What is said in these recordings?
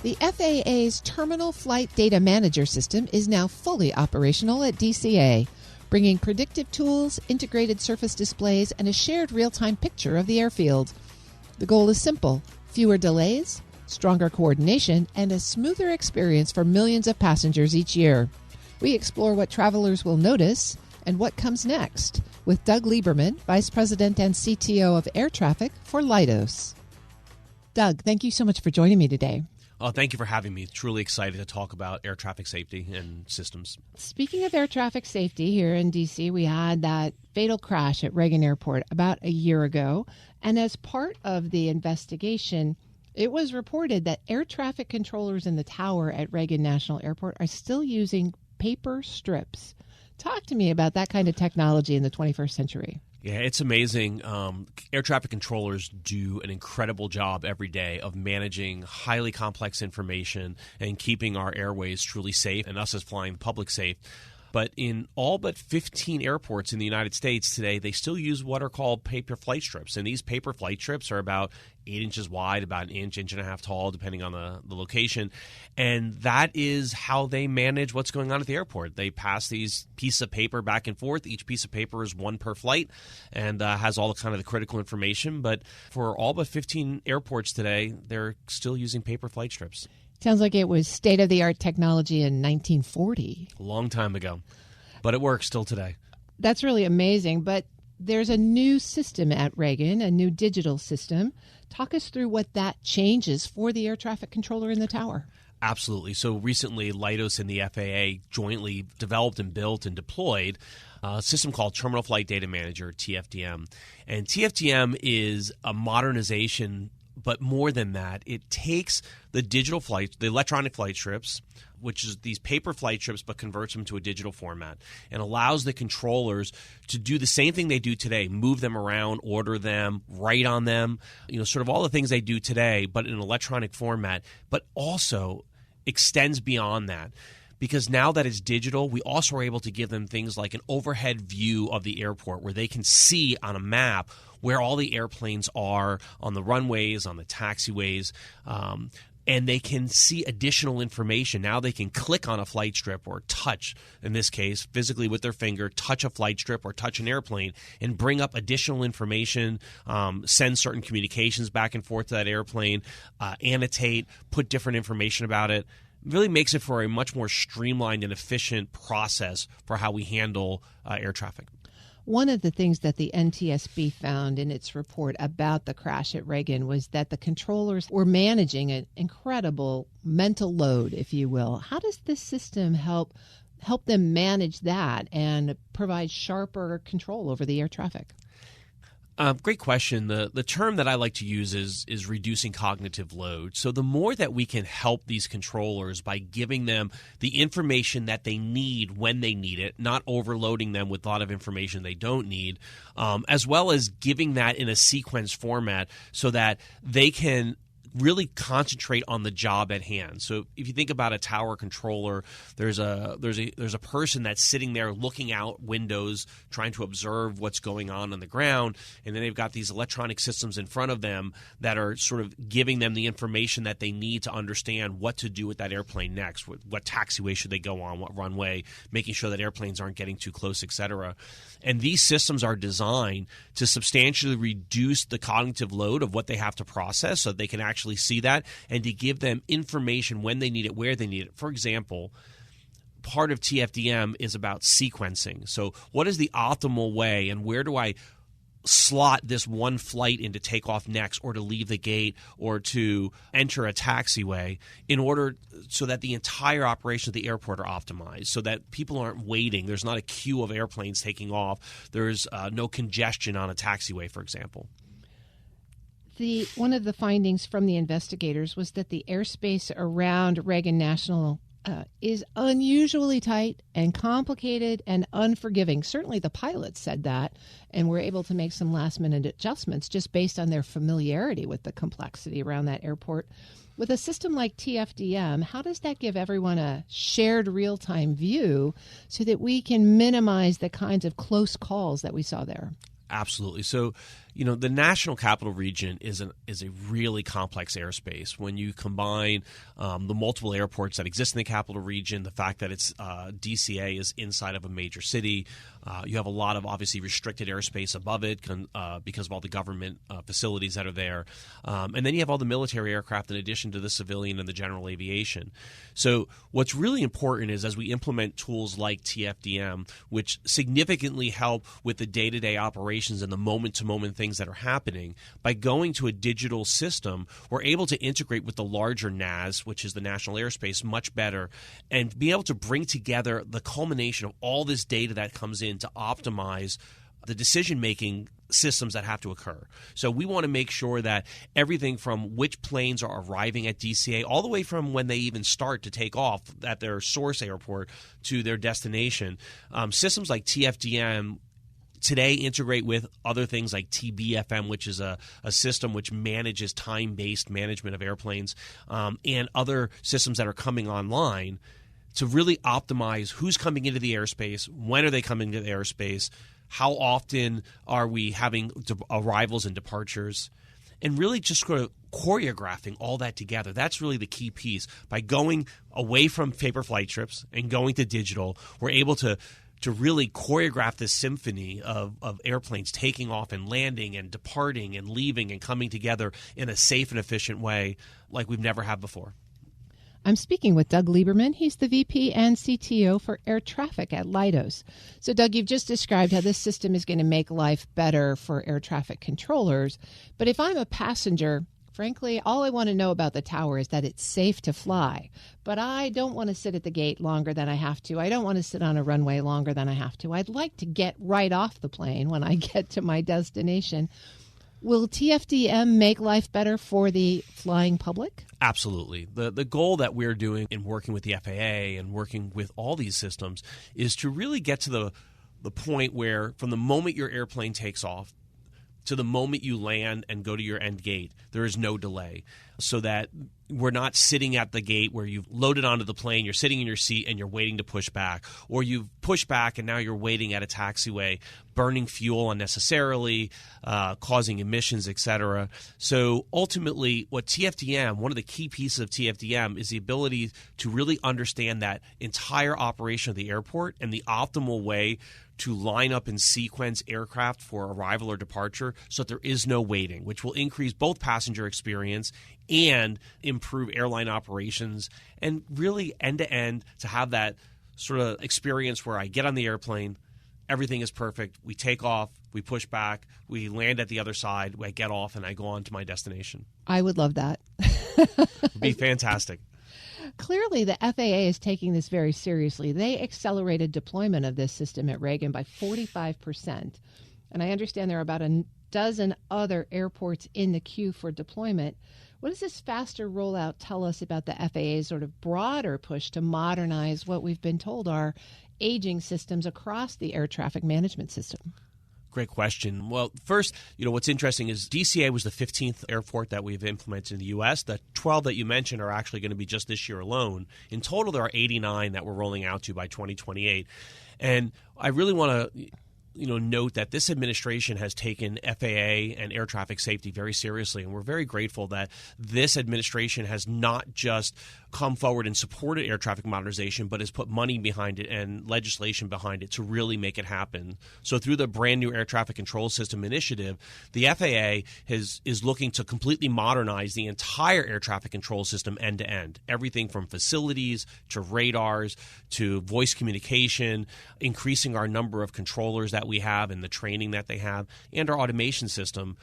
The FAA's Terminal Flight Data Manager system is now fully operational at DCA, bringing predictive tools, integrated surface displays, and a shared real-time picture of the airfield. The goal is simple: fewer delays, stronger coordination, and a smoother experience for millions of passengers each year. We explore what travelers will notice and what comes next with Doug Lieberman, Vice President and CTO of Air Traffic for Leidos. Doug, thank you so much for joining me today. Oh, thank you for having me. Truly excited to talk about air traffic safety and systems. Speaking of air traffic safety, here in D.C., we had that fatal crash at Reagan Airport about a year ago. And as part of the investigation, it was reported that air traffic controllers in the tower at Reagan National Airport are still using paper strips. Talk to me about that kind of technology in the 21st century. Yeah, it's amazing. Air traffic controllers do an incredible job every day of managing highly complex information and keeping our airways truly safe and us as flying the public safe. But in all but 15 airports in the United States today, they still use what are called paper flight strips. And these paper flight strips are about 8 inches wide, about an inch, inch and a half tall, depending on the location. And that is how they manage what's going on at the airport. They pass these pieces of paper back and forth. Each piece of paper is one per flight and has all the kind of the critical information. But for all but 15 airports today, they're still using paper flight strips. Sounds like it was state-of-the-art technology in 1940. A long time ago. But it works still today. That's really amazing. But there's a new system at Reagan, a new digital system. Talk us through what that changes for the air traffic controller in the tower. Absolutely. So recently, Leidos and the FAA jointly developed and built and deployed a system called Terminal Flight Data Manager, TFDM. And TFDM is a modernization. But more than that, it takes the digital flight, the electronic flight strips, which is these paper flight strips, but converts them to a digital format and allows the controllers to do the same thing they do today, move them around, order them, write on them, sort of all the things they do today, but in an electronic format, but also extends beyond that. Because now that it's digital, we also are able to give them things like an overhead view of the airport where they can see on a map where all the airplanes are on the runways, on the taxiways, and they can see additional information. Now they can click on a flight strip or touch, in this case, physically with their finger, touch a flight strip or touch an airplane and bring up additional information, send certain communications back and forth to that airplane, annotate, put different information about it. Really makes it for a much more streamlined and efficient process for how we handle air traffic. One of the things that the NTSB found in its report about the crash at Reagan was that the controllers were managing an incredible mental load, if you will. How does this system help them manage that and provide sharper control over the air traffic? Great question. The term that I like to use is reducing cognitive load. So the more that we can help these controllers by giving them the information that they need when they need it, not overloading them with a lot of information they don't need, as well as giving that in a sequence format so that they can really concentrate on the job at hand. So if you think about a tower controller, there's a person that's sitting there looking out windows, trying to observe what's going on the ground, and then they've got these electronic systems in front of them that are sort of giving them the information that they need to understand what to do with that airplane next, what taxiway should they go on, what runway, making sure that airplanes aren't getting too close, etc. And these systems are designed to substantially reduce the cognitive load of what they have to process so they can actually see that and to give them information when they need it, where they need it. For example, part of TFDM is about sequencing. So what is the optimal way and where do I slot this one flight in to take off next or to leave the gate or to enter a taxiway in order so that the entire operation of the airport are optimized, so that people aren't waiting. There's not a queue of airplanes taking off. There's no congestion on a taxiway, for example. One of the findings from the investigators was that the airspace around Reagan National is unusually tight and complicated and unforgiving. Certainly the pilots said that, and were able to make some last-minute adjustments just based on their familiarity with the complexity around that airport. With a system like TFDM, how does that give everyone a shared real-time view so that we can minimize the kinds of close calls that we saw there? Absolutely. So, The National Capital Region is a really complex airspace. When you combine the multiple airports that exist in the Capital Region, the fact that it's DCA is inside of a major city, you have a lot of obviously restricted airspace above it because of all the government facilities that are there. And then you have all the military aircraft in addition to the civilian and the general aviation. So what's really important is as we implement tools like TFDM, which significantly help with the day-to-day operations and the moment-to-moment things that are happening, by going to a digital system, we're able to integrate with the larger NAS, which is the National Airspace, much better, and be able to bring together the culmination of all this data that comes in to optimize the decision-making systems that have to occur. So we want to make sure that everything from which planes are arriving at DCA all the way from when they even start to take off at their source airport to their destination, systems like TFDM today integrate with other things like TBFM, which is a system which manages time-based management of airplanes, and other systems that are coming online to really optimize who's coming into the airspace, when are they coming to the airspace, how often are we having arrivals and departures, and really just sort of choreographing all that together. That's really the key piece. By going away from paper flight trips and going to digital, we're able to really choreograph this symphony of airplanes taking off and landing and departing and leaving and coming together in a safe and efficient way like we've never had before. I'm speaking with Doug Lieberman. He's the VP and CTO for air traffic at Leidos. So, Doug, you've just described how this system is going to make life better for air traffic controllers. But if I'm a passenger, frankly, all I want to know about the tower is that it's safe to fly. But I don't want to sit at the gate longer than I have to. I don't want to sit on a runway longer than I have to. I'd like to get right off the plane when I get to my destination. Will TFDM make life better for the flying public? Absolutely. The goal that we're doing in working with the FAA and working with all these systems is to really get to the point where from the moment your airplane takes off to the moment you land and go to your end gate, there is no delay, so that we're not sitting at the gate where you've loaded onto the plane, you're sitting in your seat and you're waiting to push back, or you've pushed back and now you're waiting at a taxiway, burning fuel unnecessarily, causing emissions, etc. So ultimately, what TFDM, one of the key pieces of TFDM, is the ability to really understand that entire operation of the airport and the optimal way to line up and sequence aircraft for arrival or departure so that there is no waiting, which will increase both passenger experience and improve airline operations, and really end-to-end to have that sort of experience where I get on the airplane, everything is perfect, we take off, we push back, we land at the other side, I get off, and I go on to my destination. I would love that. It'd be fantastic. Clearly, the FAA is taking this very seriously. They accelerated deployment of this system at Reagan by 45%. And I understand there are about a dozen other airports in the queue for deployment. What does this faster rollout tell us about the FAA's sort of broader push to modernize what we've been told are aging systems across the air traffic management system? Great question. Well, first, what's interesting is DCA was the 15th airport that we've implemented in the U.S. The 12 that you mentioned are actually going to be just this year alone. In total, there are 89 that we're rolling out to by 2028. And I really want to note that this administration has taken FAA and air traffic safety very seriously, and we're very grateful that this administration has not just come forward and supported air traffic modernization, but has put money behind it and legislation behind it to really make it happen. So through the brand new air traffic control system initiative, the FAA is looking to completely modernize the entire air traffic control system end to end, everything from facilities to radars to voice communication, increasing our number of controllers that we have and the training that they have, and our automation system.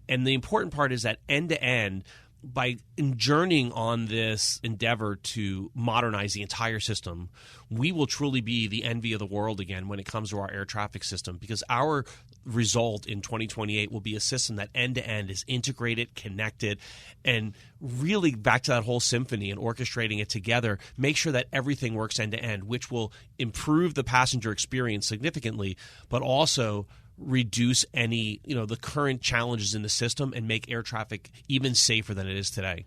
And the important part is that end to end, by journeying on this endeavor to modernize the entire system, we will truly be the envy of the world again when it comes to our air traffic system, because our result in 2028 will be a system that end-to-end is integrated, connected, and really back to that whole symphony and orchestrating it together, make sure that everything works end-to-end, which will improve the passenger experience significantly, but also reduce any, the current challenges in the system and make air traffic even safer than it is today.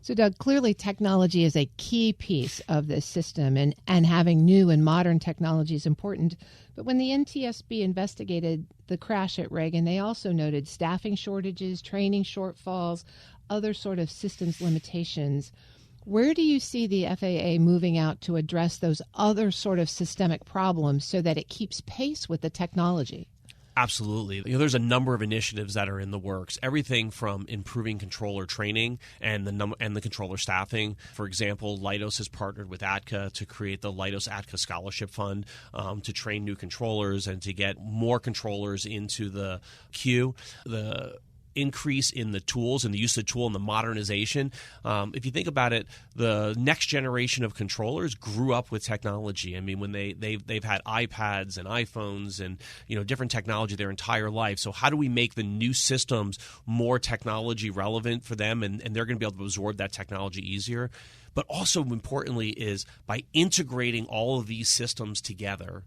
So, Doug, clearly technology is a key piece of this system, and having new and modern technology is important. But when the NTSB investigated the crash at Reagan, they also noted staffing shortages, training shortfalls, other sort of systems limitations. Where do you see the FAA moving out to address those other sort of systemic problems so that it keeps pace with the technology? Absolutely. There's a number of initiatives that are in the works. Everything from improving controller training and the controller staffing. For example, Leidos has partnered with ATCA to create the Leidos ATCA Scholarship Fund to train new controllers and to get more controllers into the queue. The increase in the tools and the use of the tool and the modernization. If you think about it, the next generation of controllers grew up with technology. I mean, when they've had iPads and iPhones and different technology their entire life. So how do we make the new systems more technology relevant for them, and they're going to be able to absorb that technology easier? But also importantly is by integrating all of these systems together,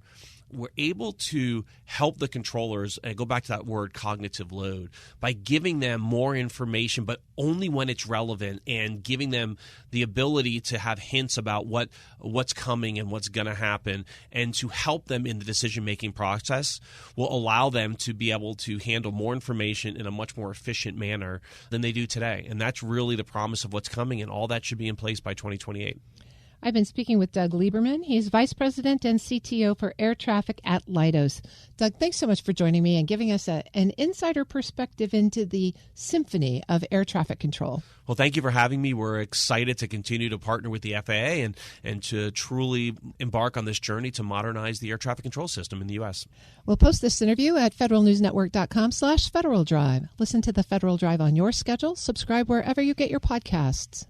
we're able to help the controllers, and go back to that word cognitive load, by giving them more information, but only when it's relevant, and giving them the ability to have hints about what's coming and what's going to happen, and to help them in the decision-making process will allow them to be able to handle more information in a much more efficient manner than they do today. And that's really the promise of what's coming, and all that should be in place by 2028. I've been speaking with Doug Lieberman. He's Vice President and CTO for Air Traffic at Leidos. Doug, thanks so much for joining me and giving us an insider perspective into the symphony of air traffic control. Well, thank you for having me. We're excited to continue to partner with the FAA and to truly embark on this journey to modernize the air traffic control system in the U.S. We'll post this interview at federalnewsnetwork.com/Federal Drive. Listen to the Federal Drive on your schedule. Subscribe wherever you get your podcasts.